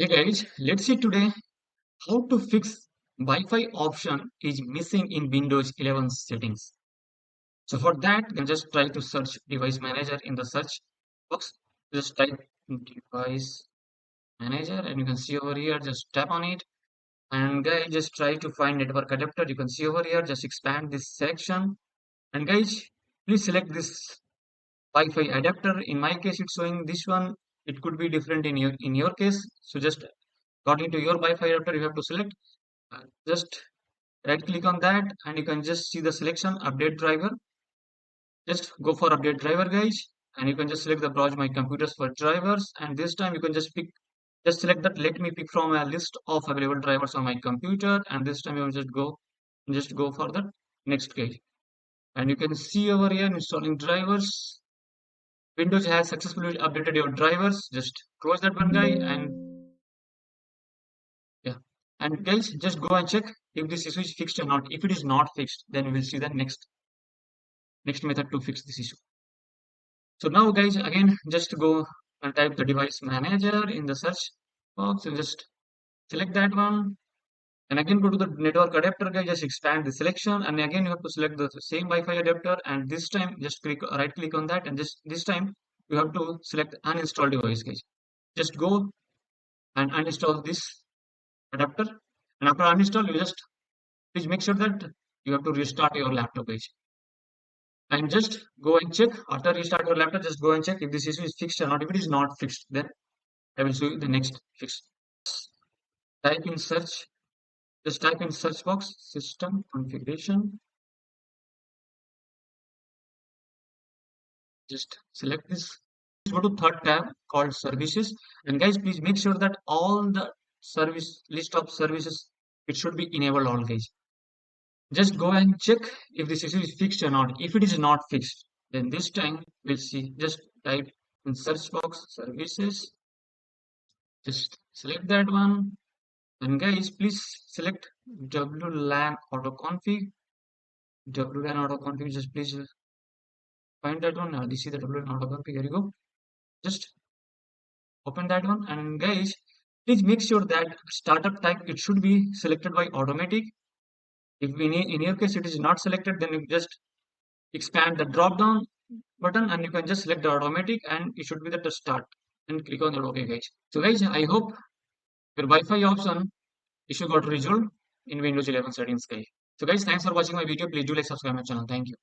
Hey guys, let's see today how to fix Wi-Fi option is missing in Windows 11 settings. So for that, you can just try to search device manager in the search box. Just type device manager and you can see over here, just tap on it. And guys, just try to find network adapter. You can see over here, just expand this section. And guys, please select this Wi-Fi adapter. In my case, it's showing this one. It could be different in your case. So just according to your Wi-Fi adapter, you have to select. Just right click on that and you can just see the selection update driver. Just go for update driver guys and you can just select the browse my computers for drivers, and this time you can just select that let me pick from a list of available drivers on my computer, and this time you will just go for the next page. And you can see over here installing drivers. Windows has successfully updated your drivers. Just close that one guy, and yeah, and guys just go and check if this issue is fixed or not. If it is not fixed, then we will see the next method to fix this issue. So now guys, again, just go and type the device manager in the search box and just select that one. And again, go to the network adapter guys, just expand the selection. And again, you have to select the same Wi-Fi adapter. And this time, just right click on that. And just this time, you have to select uninstall device guys. Just go and uninstall this adapter. And after uninstall, you just please make sure that you have to restart your laptop guys. And just go and check after restart your laptop, just go and check if this issue is fixed or not. If it is not fixed, then I will show you the next fix. Type in search, just type in search box system configuration. Just select this. Go to third tab called services. And guys, please make sure that all the service list of services, it should be enabled all guys. Just go and check if this issue is fixed or not. If it is not fixed, then this time we'll see. Just type in search box services. Just select that one. And guys, please select WLAN auto config. WLAN auto config. Just please find that one. This is the WLAN auto config. Here you go. Just open that one. And guys, please make sure that startup type it should be selected by automatic. If in your case it is not selected, then you just expand the drop down button and you can just select the automatic and it should be the start and click on the OK guys. So guys, I hope your Wi-Fi option issue got resolved in Windows 11 settings guys. So guys, thanks for watching my video. Please do like, subscribe my channel. Thank you.